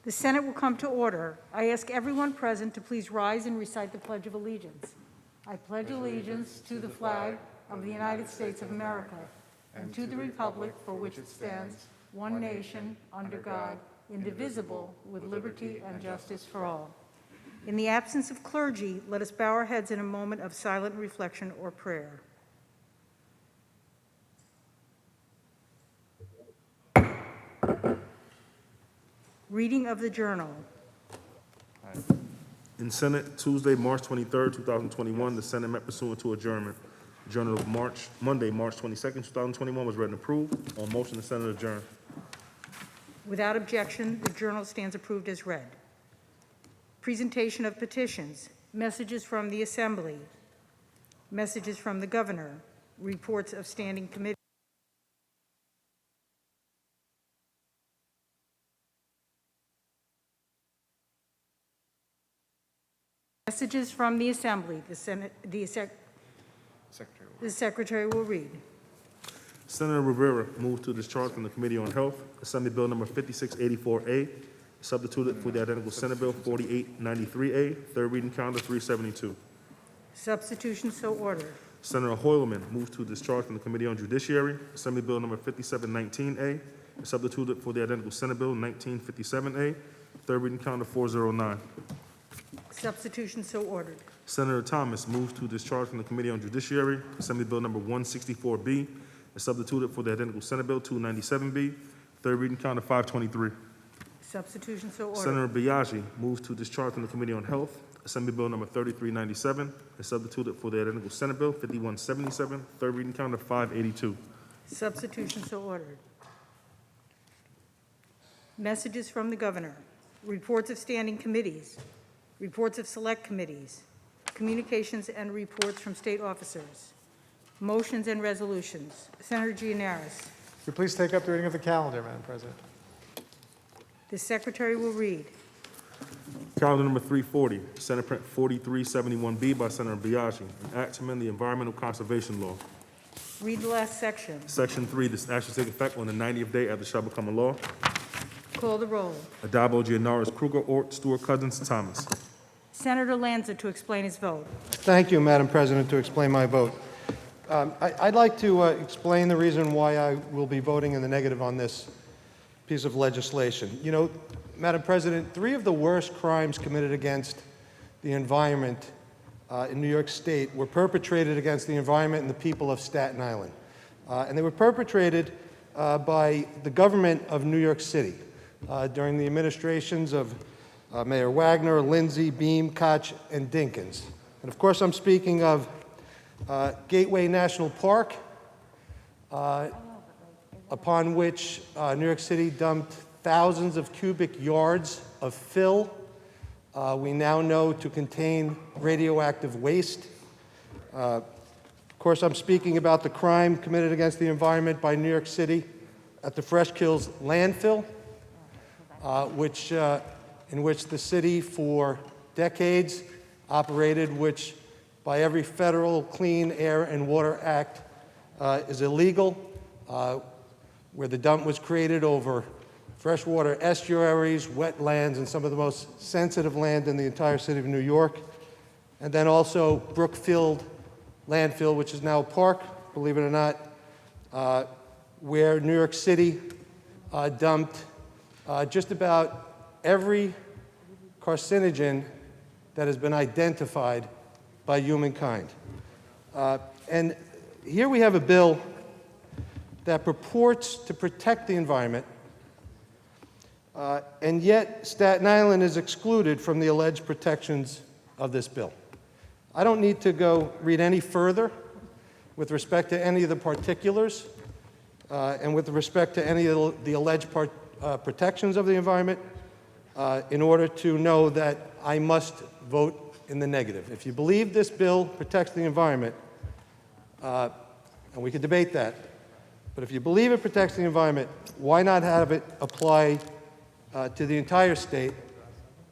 The Senate will come to order. I ask everyone present to please rise and recite the Pledge of Allegiance. I pledge allegiance to the flag of the United States of America and to the republic for which it stands, one nation, under God, indivisible, with liberty and justice for all. In the absence of clergy, let us bow our heads in a moment of silent reflection or prayer. Reading of the Journal. In Senate, Tuesday, March 23rd, 2021, the Senate met pursuant to adjournment. Journal of Monday, March 22nd, 2021 was read and approved. On motion, the Senate adjourned. Without objection, the Journal stands approved as read. Presentation of petitions, messages from the Assembly, messages from the Governor, reports of standing committees. Messages from the Assembly, the Secretary will read. Senator Rivera moved to discharge from the Committee on Health Assembly Bill number 5684A, substituted for the identical Senate Bill 4893A, third reading calendar 372. Substitution so ordered. Senator Hoylman moved to discharge from the Committee on Judiciary Assembly Bill number 5719A, substituted for the identical Senate Bill 1957A, third reading calendar 409. Substitution so ordered. Senator Thomas moved to discharge from the Committee on Judiciary Assembly Bill number 164B, substituted for the identical Senate Bill 297B, third reading calendar 523. Substitution so ordered. Senator Biaggi moved to discharge from the Committee on Health Assembly Bill number 3397, substituted for the identical Senate Bill 5177, third reading calendar 582. Substitution so ordered. Messages from the Governor, reports of standing committees, reports of select committees, communications and reports from state officers, motions and resolutions. Senator Gianaris. Would you please take up the reading of the calendar, Madam President? The Secretary will read. Calendar number 340, Senate Print 4371B by Senator Biaggi, an act to amend the Environmental Conservation Law. Read the last section. Section 3, this act shall take effect on the 90th day after it shall become a law. Call the roll. Addabbo, Gianaris, Kruger, Ort, Stewart, Cousins, Thomas. Senator Lanza to explain his vote. Thank you, Madam President, to explain my vote. I'd like to explain the reason why I will be voting in the negative on this piece of legislation. You know, Madam President, 3 of the worst crimes committed against the environment in New York State were perpetrated against the environment and the people of Staten Island. And they were perpetrated by the government of New York City during the administrations of Mayor Wagner, Lindsay, Beam, Koch, and Dinkins. And of course, I'm speaking of Gateway National Park, upon which New York City dumped thousands of cubic yards of fill we now know to contain radioactive waste. Of course, I'm speaking about the crime committed against the environment by New York City at the Fresh Kills landfill, in which the city for decades operated, which by every federal Clean Air and Water Act is illegal, where the dump was created over freshwater estuaries, wetlands, and some of the most sensitive land in the entire city of New York. And then also Brookfield landfill, which is now a park, believe it or not, where New York City dumped just about every carcinogen that has been identified by humankind. And here we have a bill that purports to protect the environment, and yet Staten Island is excluded from the alleged protections of this bill. I don't need to go read any further with respect to any of the particulars and with respect to any of the alleged protections of the environment in order to know that I must vote in the negative. If you believe this bill protects the environment, and we could debate that, but if you believe it protects the environment, why not have it apply to the entire state?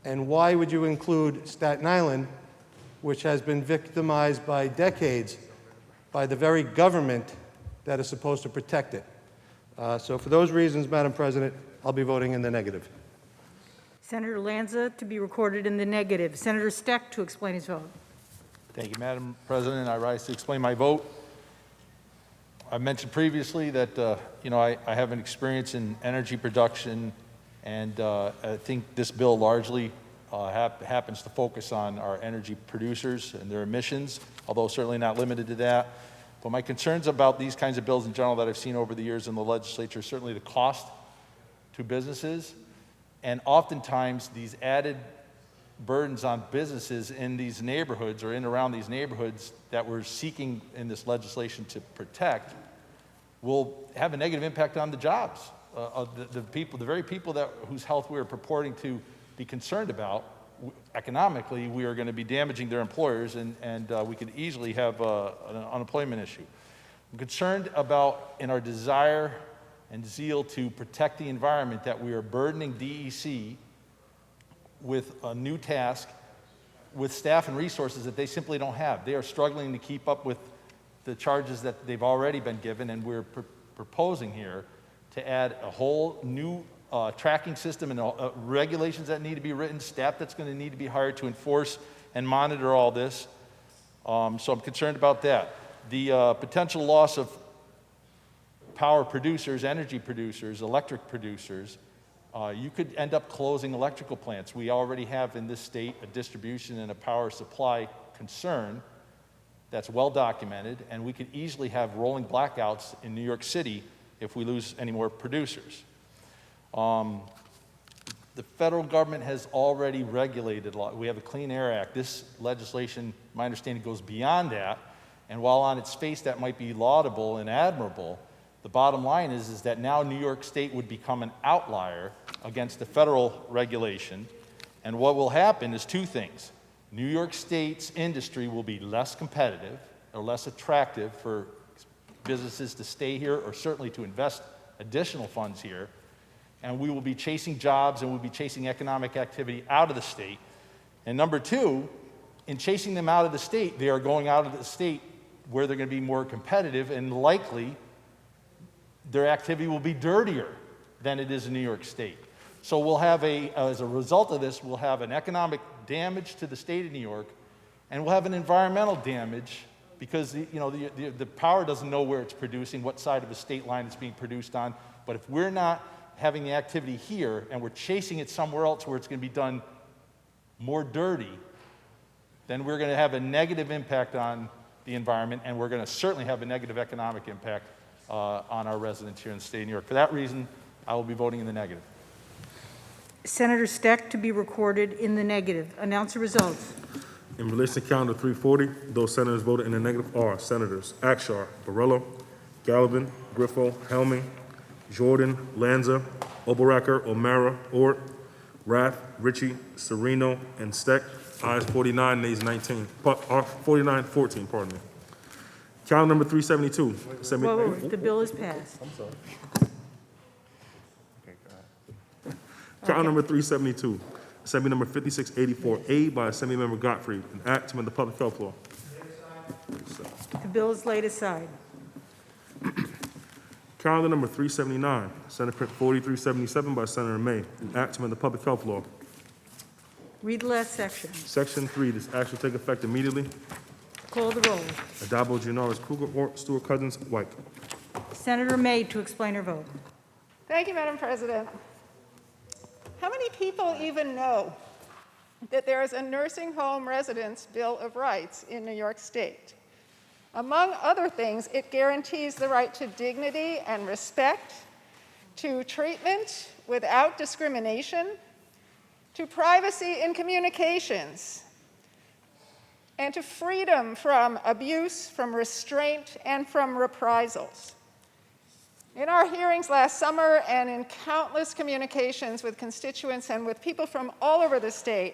And why would you include Staten Island, which has been victimized by decades by the very government that is supposed to protect it? So for those reasons, Madam President, I'll be voting in the negative. Senator Lanza to be recorded in the negative. Senator Steck to explain his vote. Thank you, Madam President. I rise to explain my vote. I mentioned previously that, I have an experience in energy production, and I think this bill largely happens to focus on our energy producers and their emissions, although certainly not limited to that. But my concerns about these kinds of bills in general that I've seen over the years in the legislature, certainly the cost to businesses, and oftentimes these added burdens on businesses in these neighborhoods or in around these neighborhoods that we're seeking in this legislation to protect will have a negative impact on the jobs of the people, the very people whose health we are purporting to be concerned about. Economically, we are going to be damaging their employers, and we could easily have an unemployment issue. I'm concerned about, in our desire and zeal to protect the environment, that we are burdening DEC with a new task, with staff and resources that they simply don't have. They are struggling to keep up with the charges that they've already been given, and we're proposing here to add a whole new tracking system and regulations that need to be written, staff that's going to need to be hired to enforce and monitor all this. So I'm concerned about that. The potential loss of power producers, energy producers, electric producers. You could end up closing electrical plants. We already have in this state a distribution and a power supply concern that's well documented, and we could easily have rolling blackouts in New York City if we lose any more producers. The federal government has already regulated a lot. We have a Clean Air Act. This legislation, my understanding, goes beyond that, and while on its face that might be laudable and admirable, the bottom line is that now New York State would become an outlier against the federal regulation, and what will happen is two things. New York State's industry will be less competitive or less attractive for businesses to stay here or certainly to invest additional funds here, and we will be chasing jobs and we'll be chasing economic activity out of the state. And number two, in chasing them out of the state, they are going out of the state where they're going to be more competitive, and likely their activity will be dirtier than it is in New York State. So we'll have as a result of this, we'll have an economic damage to the state of New York, and we'll have an environmental damage because the power doesn't know where it's producing, what side of the state line it's being produced on. But if we're not having the activity here and we're chasing it somewhere else where it's going to be done more dirty, then we're going to have a negative impact on the environment, and we're going to certainly have a negative economic impact on our residents here in the state of New York. For that reason, I will be voting in the negative. Senator Steck to be recorded in the negative. Announce the results. In relation to calendar 340, those senators voted in the negative are Senators Akshar, Borrello, Gallivan, Griffo, Helming, Jordan, Lanza, Oberacker, O'Mara, Ort, Rath, Ritchie, Sereno, and Steck. Ayes 49, nays 19. 49-14, pardon me. Calendar number 372. Whoa, the bill is passed. I'm sorry. Calendar number 372. Assembly number 5684A by Assemblymember Gottfried, an act to amend the public health law. The bill is laid aside. Calendar number 379, Senate Print 4377 by Senator May, an act to amend the public health law. Read the last section. Section 3, this act shall take effect immediately. Call the roll. Adabo, Gianaris, Kruger, Ort, Stewart, Cousins, White. Senator May to explain her vote. Thank you, Madam President. How many people even know that there is a nursing home residents' Bill of Rights in New York State? Among other things, it guarantees the right to dignity and respect, to treatment without discrimination, to privacy in communications, and to freedom from abuse, from restraint, and from reprisals. In our hearings last summer and in countless communications with constituents and with people from all over the state,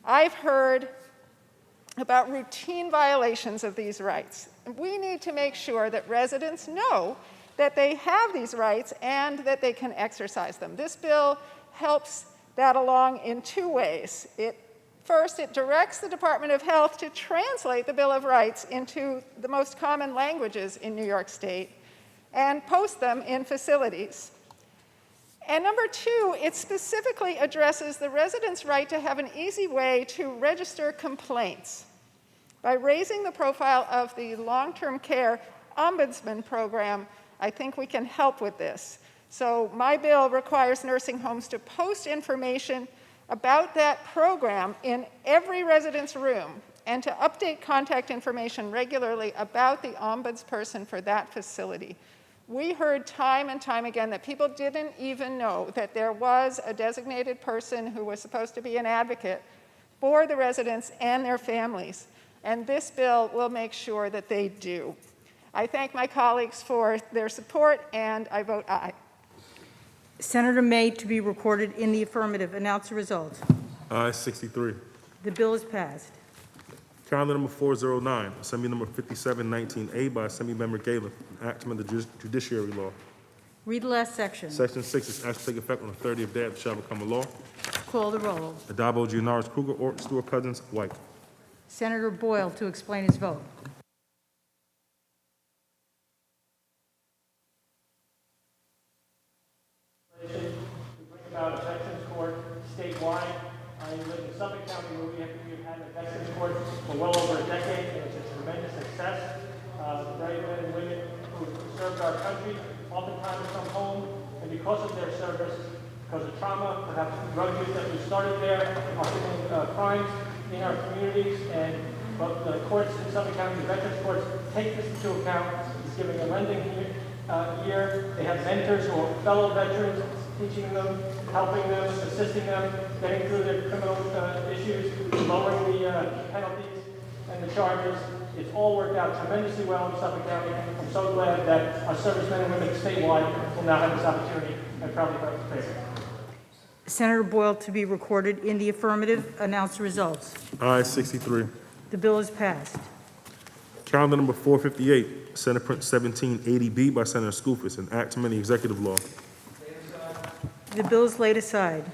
I've heard about routine violations of these rights. We need to make sure that residents know that they have these rights and that they can exercise them. This bill helps that along in two ways. First, it directs the Department of Health to translate the Bill of Rights into the most common languages in New York State and post them in facilities. And number two, it specifically addresses the residents' right to have an easy way to register complaints. By raising the profile of the long-term care ombudsman program, I think we can help with this. So my bill requires nursing homes to post information about that program in every resident's room and to update contact information regularly about the ombudsperson for that facility. We heard time and time again that people didn't even know that there was a designated person who was supposed to be an advocate for the residents and their families. And this bill will make sure that they do. I thank my colleagues for their support, and I vote aye. Senator May, to be recorded in the affirmative. Announce the result. Ayes 63. The bill is passed. Calendar number 409, Assembly number 5719A by Assemblymember Galen, an act to amend the judiciary law. Read the last section. Section 6 is act to take effect on the 30th day after it shall become a law. Call the roll. Adabo, Gianaris, Kruger, Orton, Stewart, Cousins, White. Senator Boyle to explain his vote. To bring about a veterans court statewide. I live in Suffolk County where we've had a veterans court for well over a decade, and it's a tremendous success. The brave men and women who served our country oftentimes come home, and because of their service, because of trauma, perhaps drug use that we started there, are committing crimes in our communities, and but the courts in Suffolk County, the veterans courts, take this into account. It's giving a lending year. They have mentors who are fellow veterans, teaching them, helping them, assisting them, getting through their criminal issues, lowering the penalties and the charges. It's all worked out tremendously well in Suffolk County. I'm so glad that our servicemen and women statewide will now have this opportunity, and proudly vote in favor. Senator Boyle to be recorded in the affirmative. Announce the results. Ayes 63. The bill is passed. Calendar number 458, Senate Print 1780B by Senator Skoufis, an act to amend the executive law. The bill is laid aside.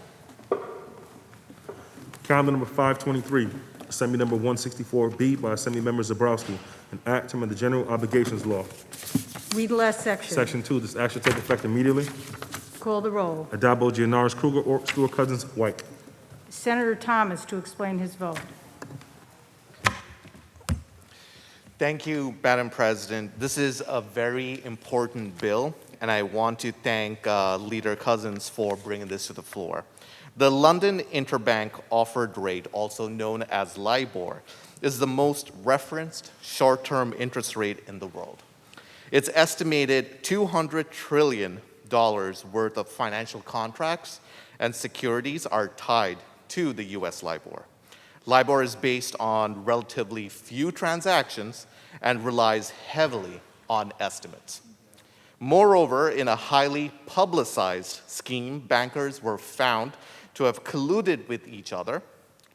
Calendar number 523, Assembly number 164B by Assemblymember Zabrowski, an act to amend the general obligations law. Read the last section. Section 2, this act shall take effect immediately. Call the roll. Adabo, Gianaris, Kruger, Orton, Stewart, Cousins, White. Senator Thomas to explain his vote. Thank you, Madam President. This is a very important bill, and I want to thank Leader Cousins for bringing this to the floor. The London Interbank Offered Rate, also known as LIBOR, is the most referenced short-term interest rate in the world. It's estimated $200 trillion worth of financial contracts and securities are tied to the US LIBOR. LIBOR is based on relatively few transactions and relies heavily on estimates. Moreover, in a highly publicized scheme, bankers were found to have colluded with each other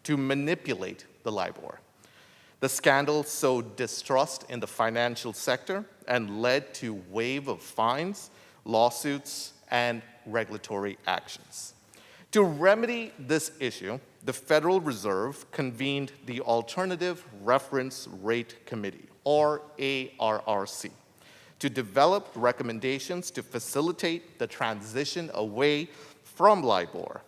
to manipulate the LIBOR. The scandal sowed distrust in the financial sector and led to a wave of fines, lawsuits, and regulatory actions. To remedy this issue, the Federal Reserve convened the Alternative Reference Rate Committee, or ARRC, to develop recommendations to facilitate the transition away from LIBOR.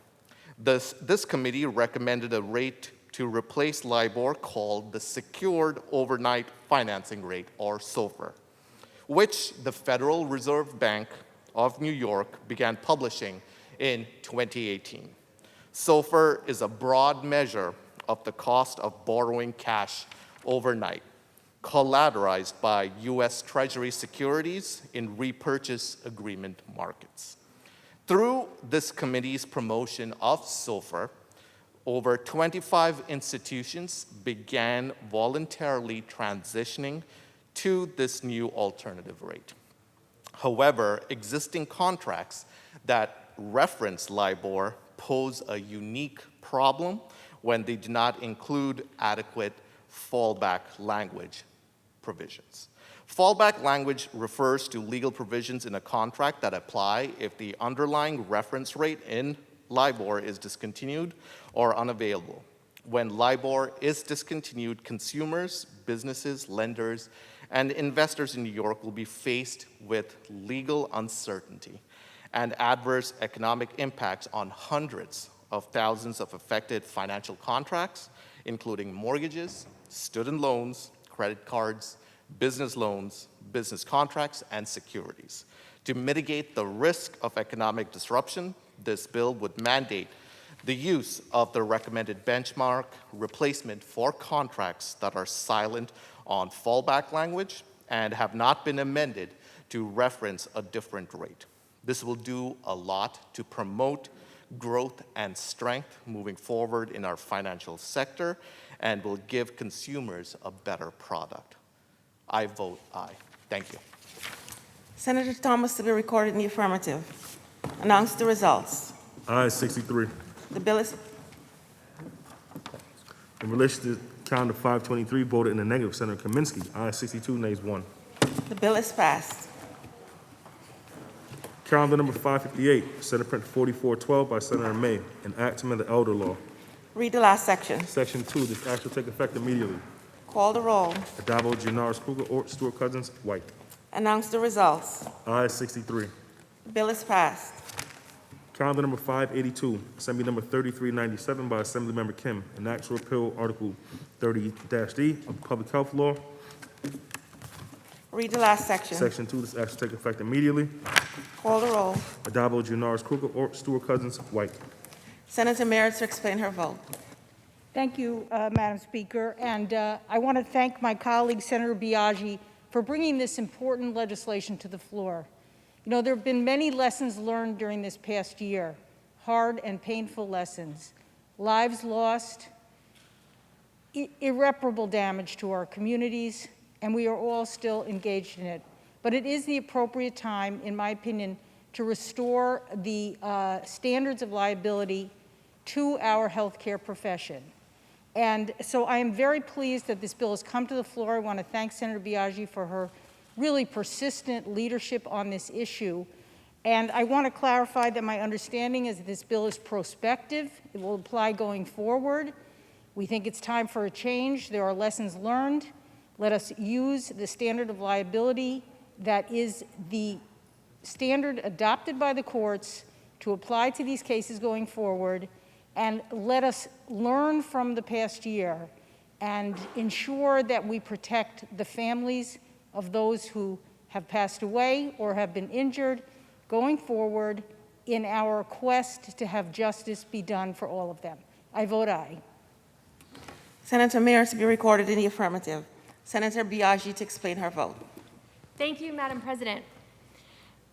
This committee recommended a rate to replace LIBOR called the Secured Overnight Financing Rate, or SOFR, which the Federal Reserve Bank of New York began publishing in 2018. SOFR is a broad measure of the cost of borrowing cash overnight, collateralized by US Treasury securities in repurchase agreement markets. Through this committee's promotion of SOFR, over 25 institutions began voluntarily transitioning to this new alternative rate. However, existing contracts that reference LIBOR pose a unique problem when they do not include adequate fallback language provisions. Fallback language refers to legal provisions in a contract that apply if the underlying reference rate in LIBOR is discontinued or unavailable. When LIBOR is discontinued, consumers, businesses, lenders, and investors in New York will be faced with legal uncertainty and adverse economic impacts on hundreds of thousands of affected financial contracts, including mortgages, student loans, credit cards, business loans, business contracts, and securities. To mitigate the risk of economic disruption, this bill would mandate the use of the recommended benchmark replacement for contracts that are silent on fallback language and have not been amended to reference a different rate. This will do a lot to promote growth and strength moving forward in our financial sector and will give consumers a better product. I vote aye. Thank you. Senator Thomas to be recorded in the affirmative. Announce the results. Ayes 63. The bill is In relation to calendar 523, voted in the negative, Senator Kaminsky. Ayes 62, nays 1. the bill is passed. Calendar number 558, Senate Print 4412 by Senator May, an act to amend the elder law. Read the last section. Section 2, this act will take effect immediately. Call the roll. Adabo, Janoris, Kruger, Ort, Stewart Cousins, White. Announce the results. Ayes 63. The bill is passed. Calendar number 582, Assembly number 3397 by Assemblymember Kim, an act to repeal Article 30-D of the Public Health Law. Read the last section. Section 2, this act will take effect immediately. Call the roll. Adabo, Janoris, Kruger, Ort, Stewart Cousins, White. Senator Merritt to explain her vote. Thank you, Madam Speaker, and I want to thank my colleague, Senator Biaggi, for bringing this important legislation to the floor. You know, there have been many lessons learned during this past year, hard and painful lessons, lives lost, irreparable damage to our communities, and we are all still engaged in it. But it is the appropriate time, in my opinion, to restore the standards of liability to our healthcare profession. And so I am very pleased that this bill has come to the floor. I want to thank Senator Biaggi for her really persistent leadership on this issue. And I want to clarify that my understanding is that this bill is prospective. It will apply going forward. We think it's time for a change. There are lessons learned. Let us use the standard of liability that is the standard adopted by the courts to apply to these cases going forward, and let us learn from the past year and ensure that we protect the families of those who have passed away or have been injured going forward in our quest to have justice be done for all of them. I vote aye. Senator Merritt to be recorded in the affirmative. Senator Biaggi to explain her vote. Thank you, Madam President.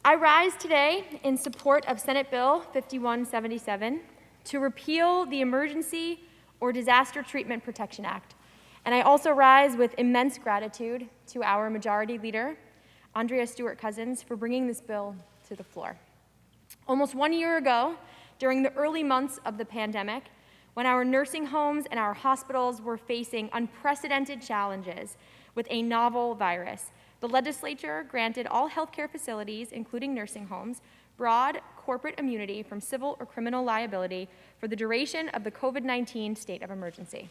I rise today in support of Senate Bill 5177 to repeal the Emergency or Disaster Treatment Protection Act. And I also rise with immense gratitude to our Majority Leader, Andrea Stewart-Cousins, for bringing this bill to the floor. Almost 1 year ago, during the early months of the pandemic, when our nursing homes and our hospitals were facing unprecedented challenges with a novel virus, the legislature granted all healthcare facilities, including nursing homes, broad corporate immunity from civil or criminal liability for the duration of the COVID-19 state of emergency.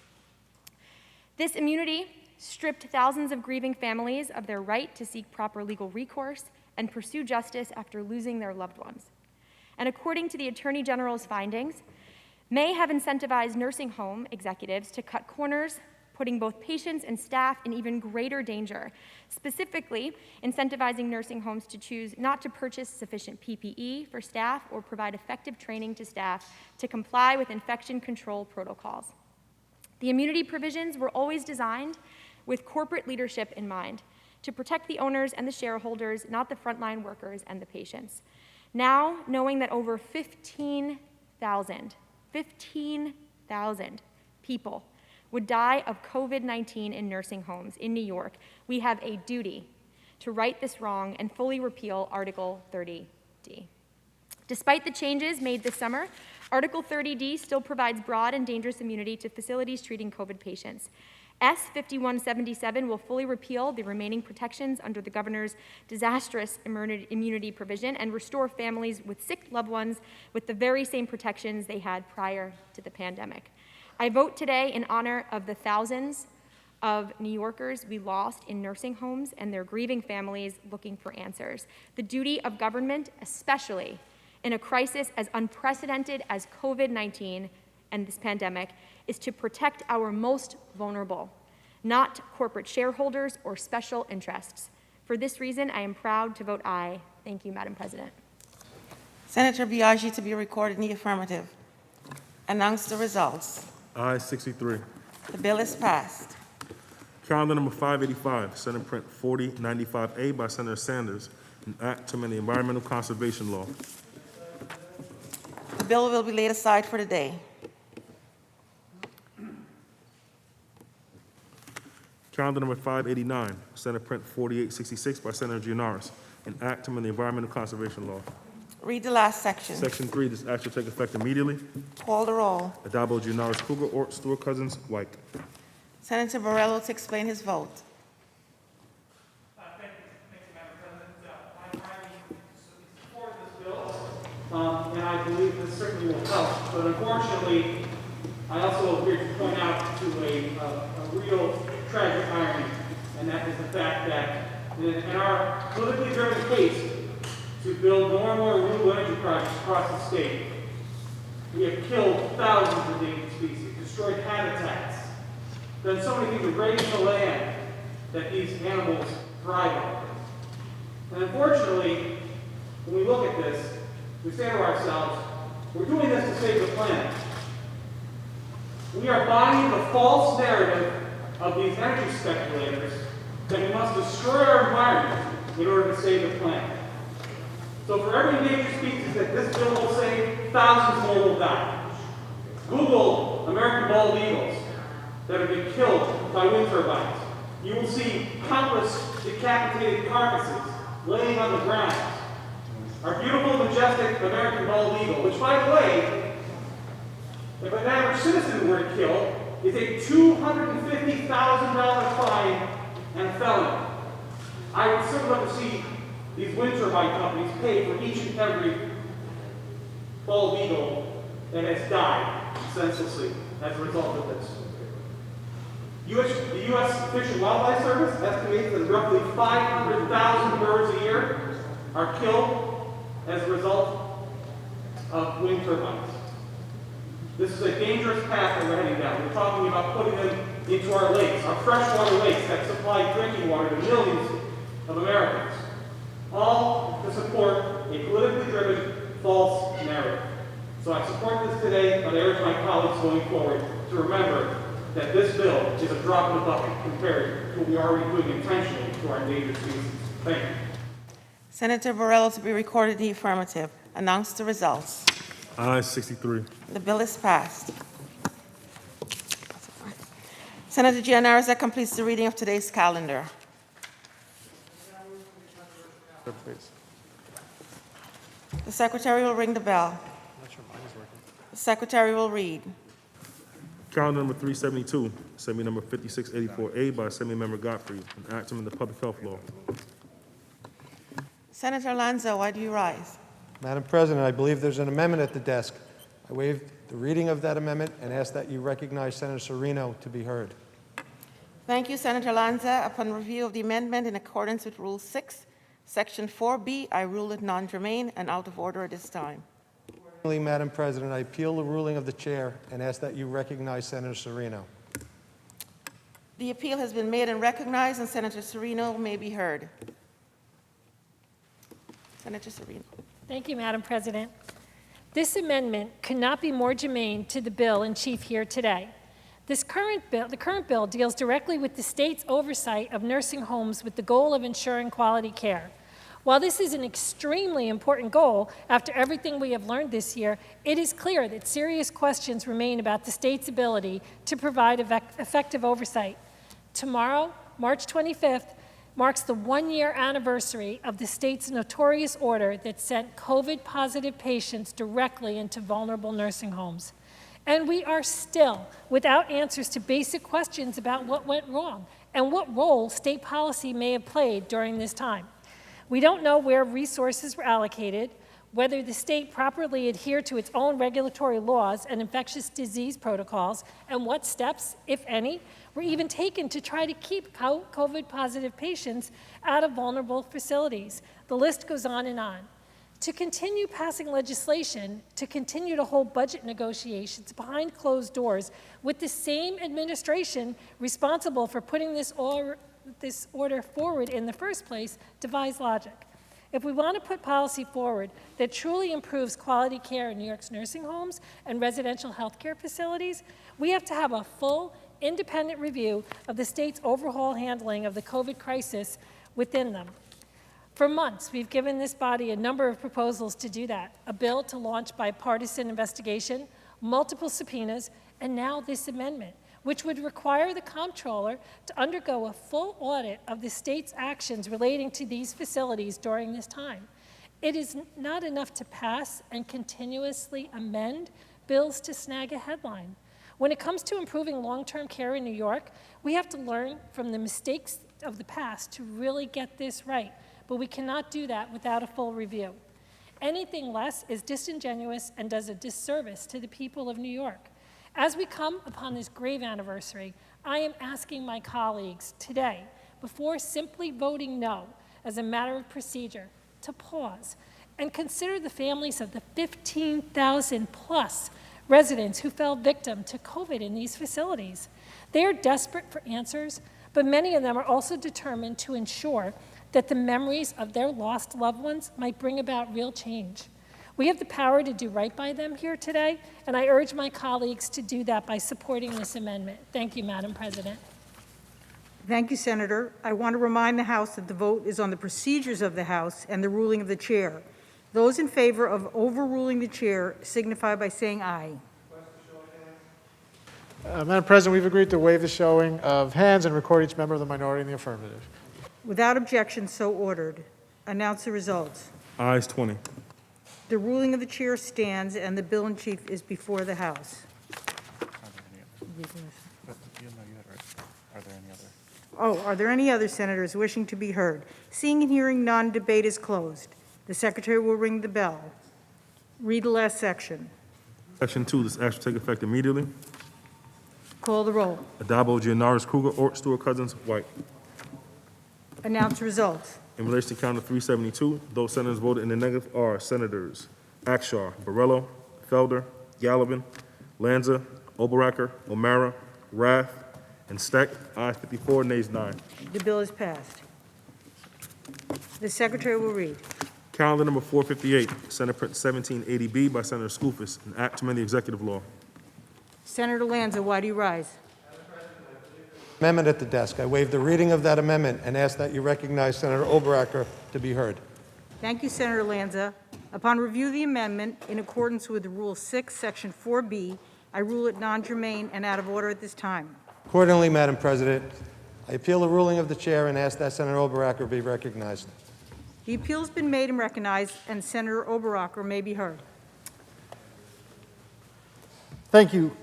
This immunity stripped thousands of grieving families of their right to seek proper legal recourse and pursue justice after losing their loved ones. And according to the Attorney General's findings, may have incentivized nursing home executives to cut corners, putting both patients and staff in even greater danger, specifically incentivizing nursing homes to choose not to purchase sufficient PPE for staff or provide effective training to staff to comply with infection control protocols. The immunity provisions were always designed with corporate leadership in mind, to protect the owners and the shareholders, not the frontline workers and the patients. Now, knowing that over 15,000 people would die of COVID-19 in nursing homes in New York, we have a duty to right this wrong and fully repeal Article 30D. Despite the changes made this summer, Article 30D still provides broad and dangerous immunity to facilities treating COVID patients. S. 5177 will fully repeal the remaining protections under the governor's disastrous immunity provision and restore families with sick loved ones with the very same protections they had prior to the pandemic. I vote today in honor of the thousands of New Yorkers we lost in nursing homes and their grieving families looking for answers. The duty of government, especially in a crisis as unprecedented as COVID-19 and this pandemic is to protect our most vulnerable, not corporate shareholders or special interests. For this reason, I am proud to vote aye. Thank you, Madam President. Senator Biaggi to be recorded in the affirmative. Announce the results. Ayes 63. The bill is passed. Calendar number 585, Senate Print 4095A by Senator Sanders, an act to amend the Environmental Conservation Law. The bill will be laid aside for the day. Calendar number 589, Senate Print 4866 by Senator Gianaris, an act to amend the Environmental Conservation Law. Read the last section. Section 3, this act shall take effect immediately. Call the roll. Addabbo, Gianaris, Kruger, Ort, Stewart, Cousins, White. Senator Borrello to explain his vote. Thank you, Madam President. I support this bill, and I believe this certainly will help. But unfortunately, I also appear to point out to a real tragic irony, and that is the fact that in our politically driven case to build more and more renewable energy projects across the state, we have killed thousands of endangered species, destroyed habitats, done so many things to raise the land that these animals thrive on. And unfortunately, when we look at this, we say to ourselves, we're doing this to save the planet. We are buying the false narrative of these energy speculators that we must destroy our environment in order to save the planet. So for every endangered species that this bill will save, thousands more will die. Google American bald eagles that have been killed by wind turbines. You will see countless decapitated carcasses laying on the ground. Our beautiful, majestic American bald eagle, which, by the way, if an average citizen were to kill, is a $250,000 fine and a felony. I would still love to see these wind turbine companies pay for each and every bald eagle that has died senselessly as a result of this. The U.S. Fish and Wildlife Service estimates that roughly 500,000 birds a year are killed as a result of wind turbines. This is a dangerous path that we're heading down. We're talking about putting them into our lakes, our freshwater lakes that supply drinking water to millions of Americans, all to support a politically driven false narrative. So I support this today, but I urge my colleagues going forward to remember that this bill is a drop in the bucket compared to what we are already doing intentionally to our endangered species. Thank you. Senator Borrello to be recorded in the affirmative. Announce the results. Ayes 63. The bill is passed. Senator Gianaris, that completes the reading of today's calendar. The secretary will ring the bell. The secretary will read. Calendar number 372, Assembly number 5684A by Assemblymember Godfrey, an act to amend the Public Health Law. Senator Lanza, why do you rise? Madam President, I believe there's an amendment at the desk. I waive the reading of that amendment and ask that you recognize Senator Serino to be heard. Thank you, Senator Lanza. Upon review of the amendment in accordance with Rule 6, Section 4B, I rule it non-germane and out of order at this time. Finally, Madam President, I appeal the ruling of the chair and ask that you recognize Senator Serino. The appeal has been made and recognized, and Senator Serino may be heard. Senator Serino. Thank you, Madam President. This amendment could not be more germane to the bill in chief here today. The current bill deals directly with the state's oversight of nursing homes with the goal of ensuring quality care. While this is an extremely important goal, after everything we have learned this year, it is clear that serious questions remain about the state's ability to provide effective oversight. Tomorrow, March 25th, marks the one-year anniversary of the state's notorious order that sent COVID-positive patients directly into vulnerable nursing homes. And we are still without answers to basic questions about what went wrong and what role state policy may have played during this time. We don't know where resources were allocated, whether the state properly adhered to its own regulatory laws and infectious disease protocols, and what steps, if any, were even taken to try to keep COVID-positive patients out of vulnerable facilities. The list goes on and on. to continue passing legislation, to continue to hold budget negotiations behind closed doors with the same administration responsible for putting this order forward in the first place defies logic. If we want to put policy forward that truly improves quality care in New York's nursing homes and residential health care facilities, we have to have a full, independent review of the state's overall handling of the COVID crisis within them. For months, we've given this body a number of proposals to do that: a bill to launch bipartisan investigation, multiple subpoenas, and now this amendment, which would require the comptroller to undergo a full audit of the state's actions relating to these facilities during this time. It is not enough to pass and continuously amend bills to snag a headline. When it comes to improving long-term care in New York, we have to learn from the mistakes of the past to really get this right, but we cannot do that without a full review. Anything less is disingenuous and does a disservice to the people of New York. As we come upon this grave anniversary, I am asking my colleagues today, before simply voting no as a matter of procedure, to pause and consider the families of the 15,000 plus residents who fell victim to COVID in these facilities. They are desperate for answers, but many of them are also determined to ensure that the memories of their lost loved ones might bring about real change. We have the power to do right by them here today, and I urge my colleagues to do that by supporting this amendment. Thank you, Madam President. Thank you, Senator. I want to remind the House that the vote is on the procedures of the House and the ruling of the chair. Those in favor of overruling the chair signify by saying aye. Madam President, we've agreed to waive the showing of hands and record each member of the minority in the affirmative. Without objection, so ordered. Announce the results. Ayes 20. The ruling of the chair stands, and the bill in chief is before the House. Are there any other senators wishing to be heard? Seeing and hearing none, debate is closed. The secretary will ring the bell. Read the last section. Section 2, this act will take effect immediately. Call the roll. Adabo, Gianaris, Kruger, Ort, Stewart, Cousins, White. Announce results. In relation to count of 372, those senators voted in the negative are Senators Akshar, Borrello, Felder, Gallivan, Lanza, Oberacker, O'Mara, Rath, and Steck. Ayes 54, nays 9. The bill is passed. The secretary will read. Calendar number 458, Senate Print 1780B by Senator Skoufis, an act to amend the executive law. Senator Lanza, why do you rise? Amendment at the desk. I waive the reading of that amendment and ask that you recognize Senator Oberacker to be heard. Thank you, Senator Lanza. Upon review of the amendment, in accordance with Rule 6, Section 4B, I rule it non-germane and out of order at this time. Accordingly, Madam President, I appeal the ruling of the chair and ask that Senator Oberacker be recognized. The appeal has been made and recognized, and Senator Oberacker may be heard. Thank you,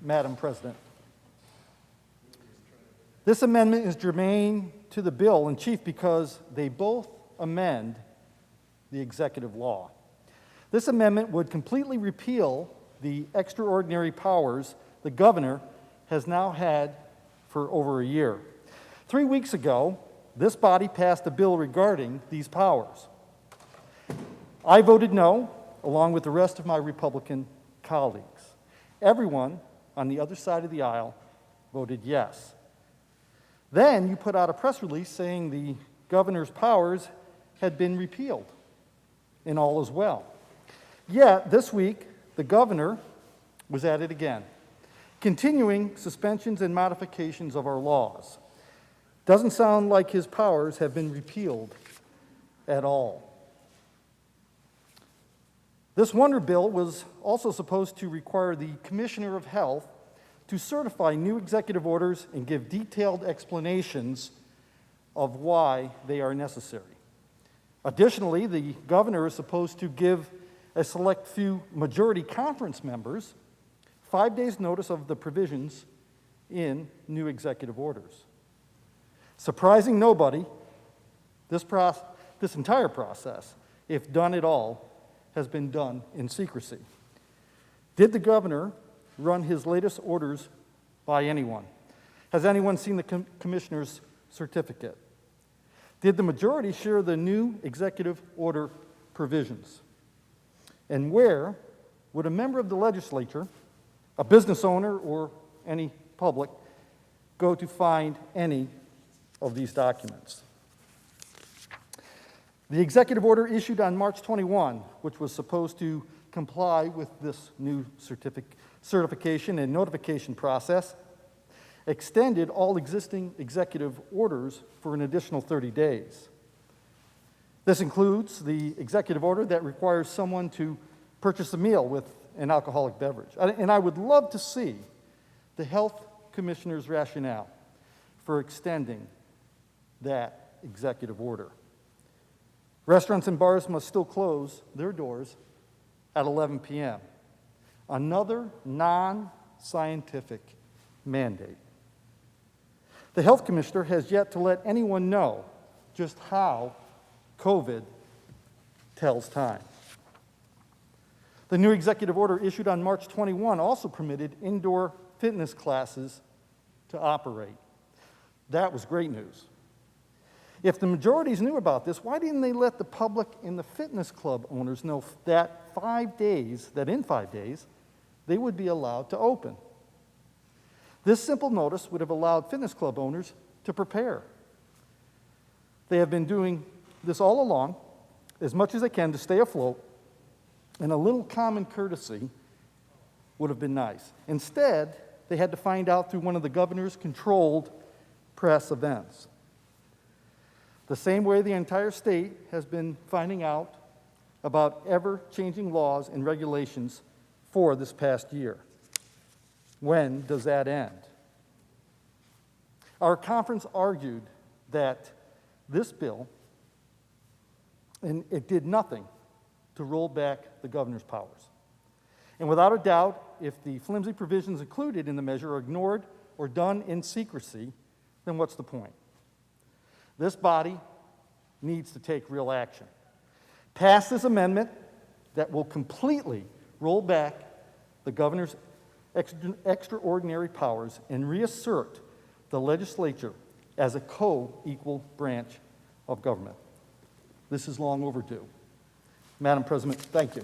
Madam President. This amendment is germane to the bill in chief because they both amend the executive law. This amendment would completely repeal the extraordinary powers the governor has now had for over a year. 3 weeks ago, this body passed a bill regarding these powers. I voted no, along with the rest of my Republican colleagues. Everyone on the other side of the aisle voted yes. Then you put out a press release saying the governor's powers had been repealed, and all is well. Yet, this week, the governor was at it again, continuing suspensions and modifications of our laws. Doesn't sound like his powers have been repealed at all. This wonder bill was also supposed to require the Commissioner of Health to certify new executive orders and give detailed explanations of why they are necessary. Additionally, the governor is supposed to give a select few majority conference members 5 days' notice of the provisions in new executive orders. Surprising nobody, this entire process, if done at all, has been done in secrecy. Did the governor run his latest orders by anyone? Has anyone seen the commissioner's certificate? Did the majority share the new executive order provisions? And where would a member of the legislature, a business owner, or any public go to find any of these documents? The executive order issued on March 21, which was supposed to comply with this new certification and notification process, extended all existing executive orders for an additional 30 days. This includes the executive order that requires someone to purchase a meal with an alcoholic beverage. And I would love to see the health commissioner's rationale for extending that executive order. Restaurants and bars must still close their doors at 11 p.m. Another non-scientific mandate. The health commissioner has yet to let anyone know just how COVID tells time. The new executive order issued on March 21 also permitted indoor fitness classes to operate. That was great news. If the majorities knew about this, why didn't they let the public and the fitness club owners know that in 5 days, they would be allowed to open? This simple notice would have allowed fitness club owners to prepare. They have been doing this all along, as much as they can to stay afloat, and a little common courtesy would have been nice. Instead, they had to find out through one of the governor's controlled press events. The same way the entire state has been finding out about ever-changing laws and regulations for this past year. When does that end? Our conference argued that this bill, and it did nothing to roll back the governor's powers. And without a doubt, if the flimsy provisions included in the measure are ignored or done in secrecy, then what's the point? This body needs to take real action. Pass this amendment that will completely roll back the governor's extraordinary powers and reassert the legislature as a co-equal branch of government. This is long overdue. Madam President, thank you.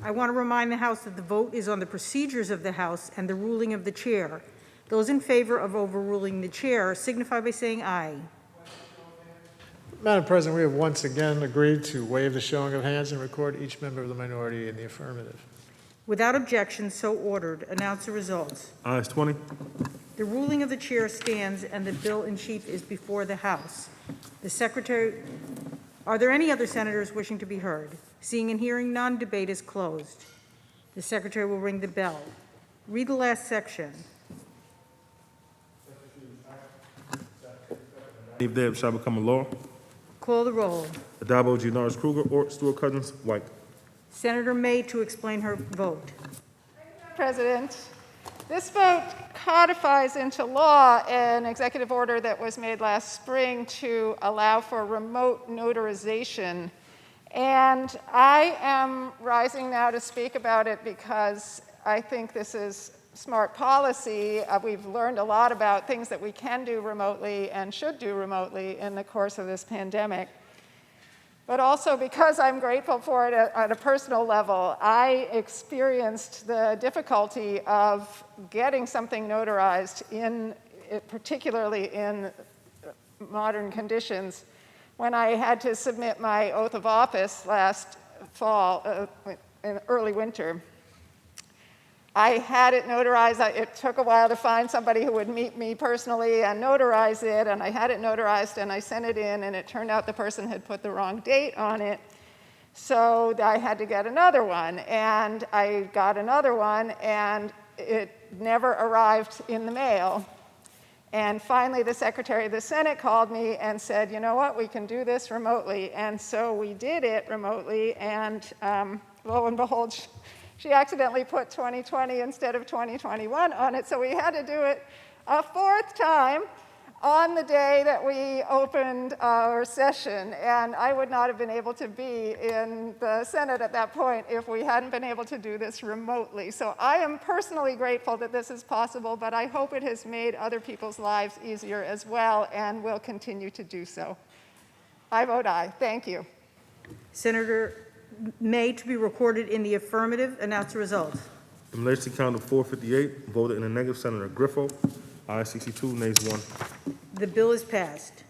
I want to remind the House that the vote is on the procedures of the House and the ruling of the chair. Those in favor of overruling the chair signify by saying aye. Madam President, we have once again agreed to waive the showing of hands and record each member of the minority in the affirmative. Without objection, so ordered. Announce the results. Ayes 20. The ruling of the chair stands and the bill in chief is before the House. The Secretary, are there any other senators wishing to be heard? Seeing and hearing none, debate is closed. The Secretary will ring the bell. Read the last section. Leave there shall become a law. Call the roll. Addabbo, Gianaris Kruger, Ort, Stewart Cousins, White. Senator May to explain her vote. President, this vote codifies into law an executive order that was made last spring to allow for remote notarization. And I am rising now to speak about it because I think this is smart policy. We've learned a lot about things that we can do remotely and should do remotely in the course of this pandemic. But also because I'm grateful for it at a personal level. I experienced the difficulty of getting something notarized, particularly in modern conditions, when I had to submit my oath of office last fall, in early winter. I had it notarized. It took a while to find somebody who would meet me personally and notarize it, and I had it notarized and I sent it in, and it turned out the person had put the wrong date on it. So I had to get another one, and I got another one, and it never arrived in the mail. And finally, the Secretary of the Senate called me and said, you know what, we can do this remotely. And so we did it remotely, and lo and behold, she accidentally put 2020 instead of 2021 on it, so we had to do it a fourth time on the day that we opened our session. And I would not have been able to be in the Senate at that point if we hadn't been able to do this remotely. So I am personally grateful that this is possible, but I hope it has made other people's lives easier as well and will continue to do so. I vote aye. Thank you. Senator May to be recorded in the affirmative. Announce the results. In relation to count of 458, voted in the negative, Senator Griffo. Ayes 62, nays 1. The bill is passed.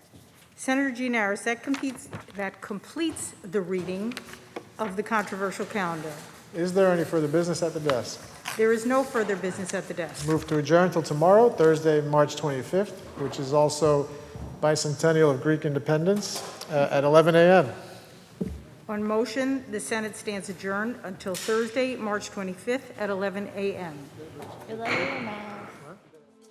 Senator Gianaris, that completes the reading of the controversial calendar. Is there any further business at the desk? There is no further business at the desk. Move to adjourn till tomorrow, Thursday, March 25th, which is also bicentennial of Greek independence, at 11 a.m. On motion, the Senate stands adjourned until Thursday, March 25th at 11 a.m.